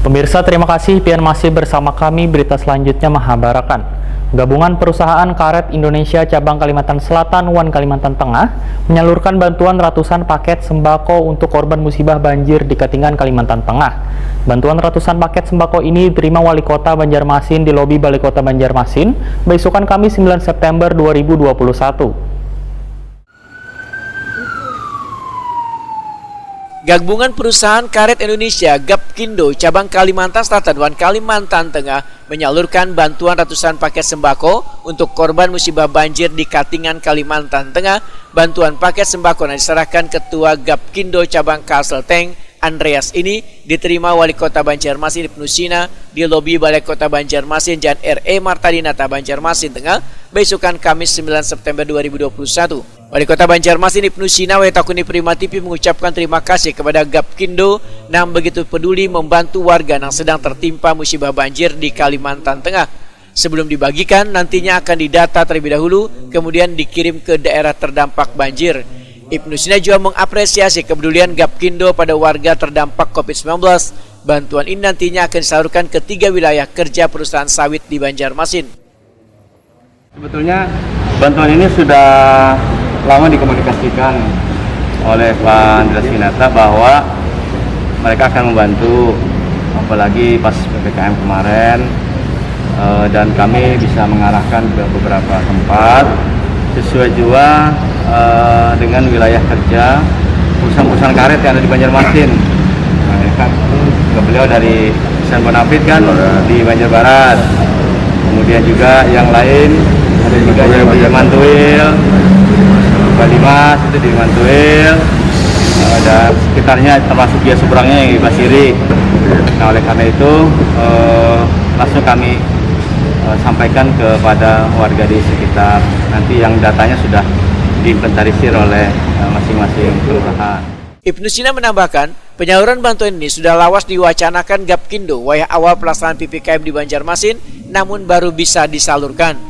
Pemirsa, terima kasih pian masih bersama kami. Berita selanjutnya Mahabarakan. Gabungan Perusahaan Karet Indonesia Cabang Kalimantan Selatan, Wan Kalimantan Tengah menyalurkan bantuan ratusan paket sembako untuk korban musibah banjir di Katingan, Kalimantan Tengah. Bantuan ratusan paket sembako ini diterima Wali Kota Banjarmasin di lobi Balai Kota Banjarmasin besokan Kamis 9 September 2021. Gabungan Perusahaan Karet Indonesia Gapkindo Cabang Kalimantan Selatan dan Kalimantan Tengah menyalurkan bantuan ratusan paket sembako untuk korban musibah banjir di Katingan, Kalimantan Tengah. Bantuan paket sembako yang diserahkan Ketua Gapkindo Cabang Kalselteng Andreas ini diterima Wali Kota Banjarmasin Ibnu Sina di lobi Balai Kota Banjarmasin dan RE Martadinata Banjarmasin Tengah besokan Kamis 9 September 2021. Wali Kota Banjarmasin Ibnu Sina Wetakuni Prima TV mengucapkan terima kasih kepada Gapkindo yang begitu peduli membantu warga yang sedang tertimpa musibah banjir di Kalimantan Tengah. Sebelum dibagikan, nantinya akan didata terlebih dahulu, kemudian dikirim ke daerah terdampak banjir. Ibnu Sina juga mengapresiasi kepedulian Gapkindo pada warga terdampak COVID-19. Bantuan ini nantinya akan disalurkan ke 3 wilayah kerja perusahaan sawit di Banjarmasin. Sebetulnya bantuan ini sudah lama dikomunikasikan oleh Pak Andreas Winata bahwa mereka akan membantu, apalagi pas PPKM kemarin, dan kami bisa mengarahkan ke beberapa tempat sesuai juga dengan wilayah kerja perusahaan-perusahaan karet yang ada di Banjarmasin. Mereka juga beliau dari San Bonafit kan di Banjar Barat, kemudian juga yang lain ada juga yang di Mantuil, Balimas itu di Mantuil, dan sekitarnya termasuk dia seberangnya yang di Basiri. Nah, oleh karena itu langsung kami sampaikan kepada warga di sekitar, nanti yang datanya sudah diinventarisir oleh masing-masing kelurahan. Ibnu Sina menambahkan, penyaluran bantuan ini sudah lawas diwacanakan Gapkindo wayah awal pelaksanaan PPKM di Banjarmasin, namun baru bisa disalurkan.